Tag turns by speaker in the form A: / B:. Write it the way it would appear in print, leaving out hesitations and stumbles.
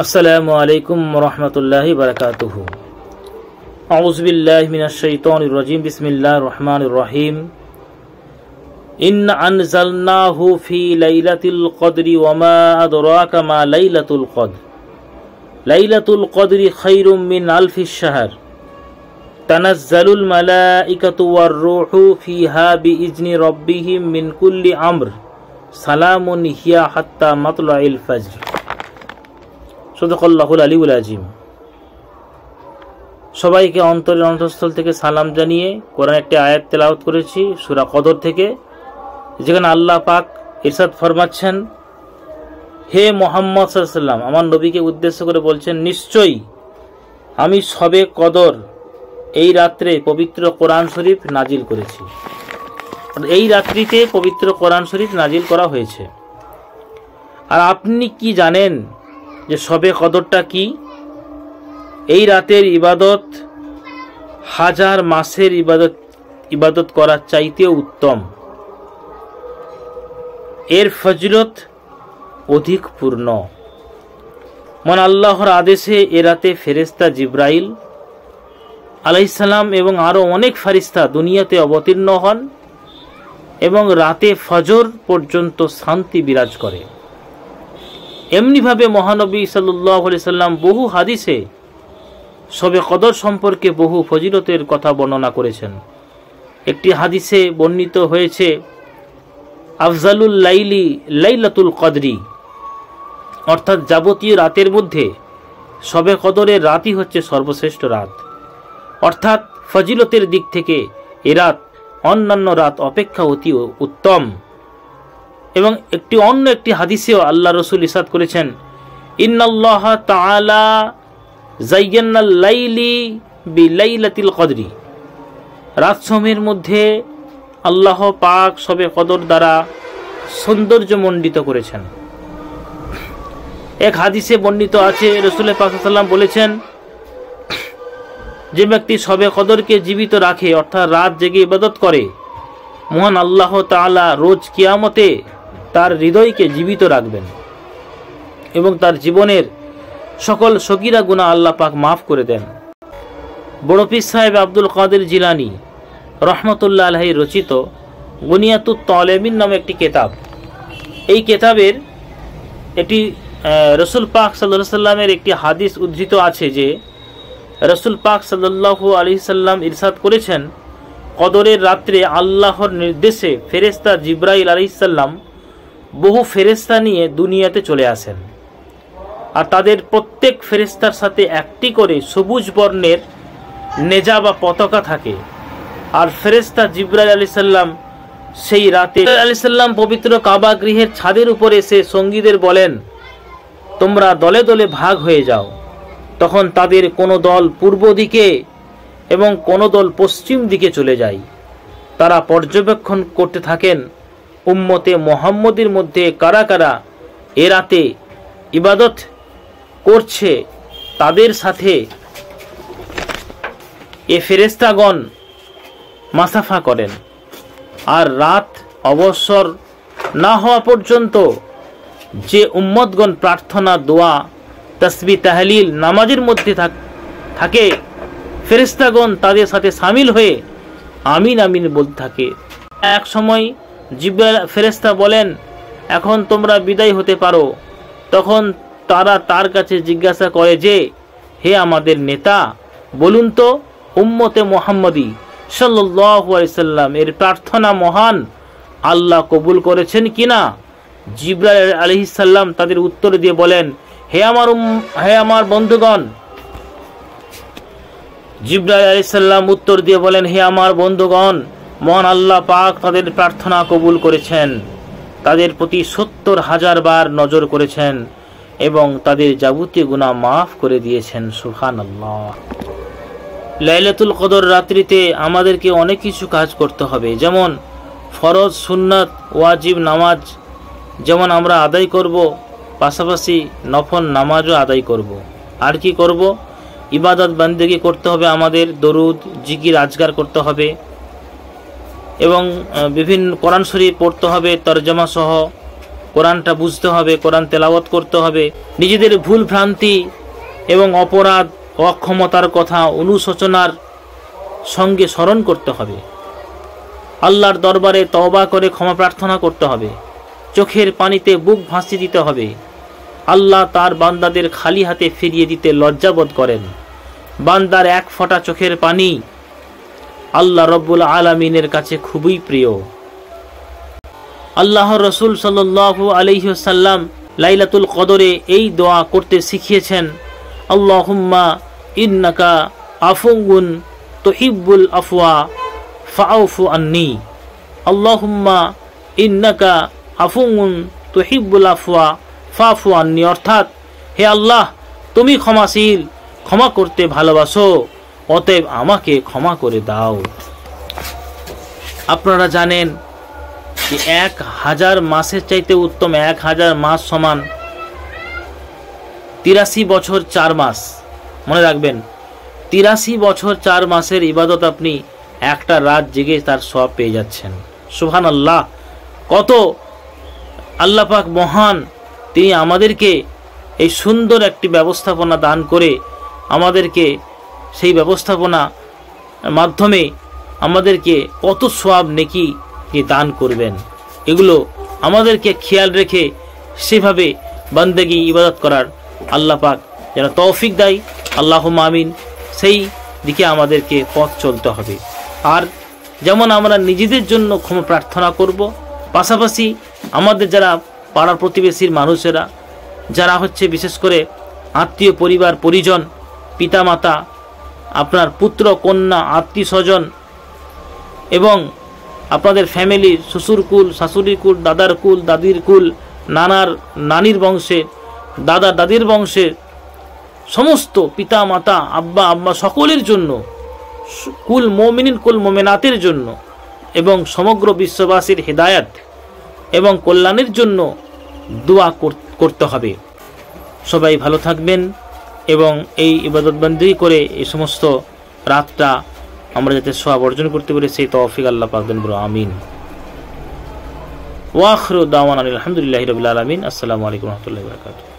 A: আসসালামু আলাইকুম রহমতুল্লাহি বারাকাতুহু। আউযু বিল্লাহি মিনাশ শাইতানির রাজিম। বিসমিল্লাহির রহমানির রহিম। ইন্না আনজালনাহু ফি লাইলাতিল কদরি ওয়া মা আদরাকা মা লাইলাতুল কদর। লাইলাতুল কদরি খায়রুম মিন আলফিশ শাহর। তানাজ্জালুল মালাইকাতু ওয়ার রূহু ফিহা বিইজনি রাব্বিহিম মিন কুল্লি আমর। সালামুন হিয়া হাত্তা মাতলাইল ফাজর। সাদাকাল্লাহুল আলিউল আযীম। সবাইকে অন্তরের অন্তঃস্থল থেকে সালাম জানিয়ে কোরআন একটি আয়াত তেলাওয়াত করেছি সূরা কদর থেকে, যেখানে আল্লাহ পাক ইরশাদ ফরমাচ্ছেন, হে মুহাম্মদ সাল্লাল্লাহু আলাইহি ওয়াসাল্লাম, আমার নবীকে উদ্দেশ্য করে বলছেন, নিশ্চয়ই আমি শবে কদর এই রাত্রে পবিত্র কোরআন শরীফ নাজিল করেছি। এই রাত্রিতে পবিত্র কোরআন শরীফ নাজিল করা হয়েছে। আর আপনি কি জানেন যে শবে কদরটা কি? এই রাতের ইবাদত হাজার মাসের ইবাদত করার চাইতেও উত্তম। এর ফজিলত অধিক পূর্ণ। মহান আল্লাহর আদেশে এ রাতে ফেরেশতা জিবরাইল আলাইহিস সালাম এবং আরো অনেক ফেরেশতা দুনিয়াতে অবতীর্ণ হন এবং রাতে ফজর পর্যন্ত শান্তি বিরাজ করে। এমনিভাবে মহানবী সাল্লাল্লাহু আলাইহি সাল্লাম বহু হাদিসে শবে কদর সম্পর্কে বহু ফজিলতের কথা বর্ণনা করেছেন। একটি হাদিসে বর্ণিত হয়েছে, আফজালুল লাইলি লাইলাতুল কদরি, অর্থাৎ যাবতীয় রাতের মধ্যে শবে কদরের রাতই হচ্ছে সর্বশ্রেষ্ঠ রাত। অর্থাৎ ফজিলতের দিক থেকে এ রাত অন্যান্য রাত অপেক্ষা অতি উত্তম। এবং অন্য একটি হাদিসেও আল্লাহ রসুল ইরশাদ করেছেন, ইন্নাল্লাহ তাআলা যায়্যানাল লাইলি বিলাইলাতিল কদরি। রাতসমূহের মধ্যে আল্লাহ পাক শবে কদর দ্বারা সৌন্দর্যমণ্ডিত করেছেন। এক হাদিসে বর্ণিত আছে, রাসূল পাক সাল্লাল্লাহু আলাইহি ওয়াসাল্লাম বলেছেন, যে ব্যক্তি শবে কদরকে জীবিত রাখে, অর্থাৎ রাত জেগে ইবাদত করে, মহান আল্লাহ তাআলা রোজ কিয়ামতে তার হৃদয়কে জীবিত রাখবেন এবং তার জীবনের সকল সগীরা গুনাহ আল্লাহ পাক মাফ করে দেন। বড় পীর সাহেব আব্দুল কাদের জিলানী রহমতুল্লাহ আলাইহি রচিত গুনিয়াতুত তালেবিন নামে একটি কিতাব। এই কিতাবের এটি রাসূল পাক সাল্লাল্লাহু আলাইহি সাল্লামের একটি হাদিস উদ্ধৃত আছে যে, রাসূল পাক সাল্লাল্লাহু আলাইহি সাল্লাম ইরশাদ করেছেন, কদরের রাত্রে আল্লাহর নির্দেশে ফেরেশতা জিবরাইল আলাইহিস সালাম বহু ফেরেশতা নিয়ে দুনিয়াতে চলে আসেন। আর তাদের প্রত্যেক ফেরেশতার সাথে একটি করে সবুজ বর্ণের নেজা বা পতাকা থাকে। আর ফেরেশতা জিবরাইল আলাইহিস সালাম সেই রাতে আলাইহিস সালাম পবিত্র কাবা গৃহের ছাদের উপরে এসে সঙ্গীদের বলেন, তোমরা দলে দলে ভাগ হয়ে যাও। তখন তাদের কোনো দল পূর্ব দিকে এবং কোনো দল পশ্চিম দিকে চলে যায়। তারা পর্যবেক্ষণ করতে থাকেন উম্মতে মুহাম্মদের মধ্যে কারা কারা এ রাতে ইবাদত করছে। তাদের সাথে এ ফেরেশতাগণ মাসাফা করেন। আর রাত অবসর না হওয়া পর্যন্ত যে উম্মতগণ প্রার্থনা, দোয়া, তাসবিহ, তাহলিল, নামাজের মধ্যে থাকে, ফেরেশতাগণ তাদের সাথে শামিল হয়ে আমিন আমিন বলতে থাকে। এক সময় জিবরাইল ফেরেশতা বলেন, এখন তোমরা বিদায় হতে পারো। তখন তারা তার কাছে জিজ্ঞাসা করে যে, হে আমাদের নেতা, বলুন তো উম্মতে মুহাম্মদী সাল্লাল্লাহু আলাইহি সাল্লাম এর প্রার্থনা মহান আল্লাহ কবুল করেছেন কিনা? জিবরাইল আলাইহিস সালাম তাদের উত্তর দিয়ে বলেন, হে আমার বন্ধুগণ। জিবরাইল আলাইহিস সালাম উত্তর দিয়ে বলেন, হে আমার বন্ধুগণ, মহান আল্লাহ পাক তাদের প্রার্থনা কবুল করেছেন, তাদের প্রতি ৭০,০০০ বার নজর করেছেন এবং তাদের যাবতীয় গুনাহ মাফ করে দিয়েছেন। সুবহানাল্লাহ। লাইলাতুল কদর রাত্রিতে আমাদেরকে অনেক কিছু কাজ করতে হবে, যেমন ফরজ, সুন্নাত, ওয়াজিব নামাজ যেমন আমরা আদায় করব, পাশাপাশি নফল নামাজও আদায় করব। আর কি করব? ইবাদত বান্দেগি করতে হবে, আমাদের দরুদ, জিকির, আজকার করতে হবে এবং বিভিন্ন কোরআন শরীফ পড়তে হবে তরজমা সহ। কোরআনটা বুঝতে হবে, কোরআন তেলাওয়াত করতে হবে, নিজেদের ভুল ভ্রান্তি এবং অপরাধ অক্ষমতার কথা অনুশোচনার সঙ্গে স্মরণ করতে হবে, আল্লাহর দরবারে তওবা করে ক্ষমা প্রার্থনা করতে হবে, চোখের পানিতে বুক ভাসিয়ে দিতে হবে। আল্লাহ তার বান্দাদের খালি হাতে ফিরিয়ে দিতে লজ্জাবোধ করেন। বান্দার এক ফোঁটা চোখের পানি আল্লাহ রব্বুল আলামিনের কাছে খুবই প্রিয়। আল্লাহর রাসূল সাল্লাল্লাহু আলাইহি ওয়াসাল্লাম লাইলাতুল কদরে এই দোয়া করতে শিখিয়েছেন, আল্লাহুম্মা ইন্নাকা আফুউন তুহিব্বুল আফওয়া ফাআফু আন্নি। আল্লাহুম্মা ইন্নাকা আফুউন তুহিব্বুল আফওয়া ফাআফু আন্নি, অর্থাৎ হে আল্লাহ, তুমি ক্ষমাশীল, ক্ষমা করতে ভালোবাসো, অতএব আমাকে ক্ষমা করে দাও। আপনারা জানেন যে 1000 মাসের চাইতে উত্তম 1000 মাস সমান 83 বছর 4 মাস। মনে রাখবেন, 83 বছর 4 মাসের ইবাদত আপনি একটা রাত জেগে তার সওয়াব পেয়ে যাচ্ছেন। সুবহানাল্লাহ, কত আল্লাহ পাক মহান, তিনি আমাদেরকে এই সুন্দর একটি ব্যবস্থাপনা দান করে আমাদেরকে সেই ব্যবস্থাপনা মাধ্যমে আমাদেরকে কত সওয়াব নেকি দান করবেন। এগুলো আমাদেরকে খেয়াল রেখে সেভাবে বান্দেগি ইবাদত করার আল্লাহ পাক যেন তৌফিক দেয়, আল্লাহুম্মা আমিন। সেই দিকে আমাদেরকে পথ চলতে হবে। আর যেমন আমরা নিজেদের জন্য ক্ষমা প্রার্থনা করব, পাশাপাশি আমাদের যারা পাড়া প্রতিবেশীর মানুষেরা, যারা হচ্ছে বিশেষ করে আত্মীয় পরিবার পরিজন, পিতামাতা, আপনার পুত্র কন্যা, আত্মীয় স্বজন এবং আপনাদের ফ্যামিলির শ্বশুর কুল, শাশুড়ির কুল, দাদার কুল, দাদির কুল, নানার নানির বংশের, দাদা দাদির বংশের সমস্ত পিতা মাতা, আব্বা আম্মা সকলের জন্য, কুল মুমিনিন কুল মুমিনাতের জন্য এবং সমগ্র বিশ্ববাসীর হেদায়েত এবং কল্যাণের জন্য দোয়া করতে হবে। সবাই ভালো থাকবেন এবং এই ইবাদতবন্দি করে এই সমস্ত রাতটা আমরা যাতে সওয়াব অর্জন করতে পারি সেই তৌফিক আল্লাহ পাক দেন বলো আমিন। ওয়া আখিরু দাওয়ানা আলহামদুলিল্লাহি রাব্বিল আলামিন। আসসালামু আলাইকুম ওয়া রাহমাতুল্লাহি ওয়া বারাকাতুহু।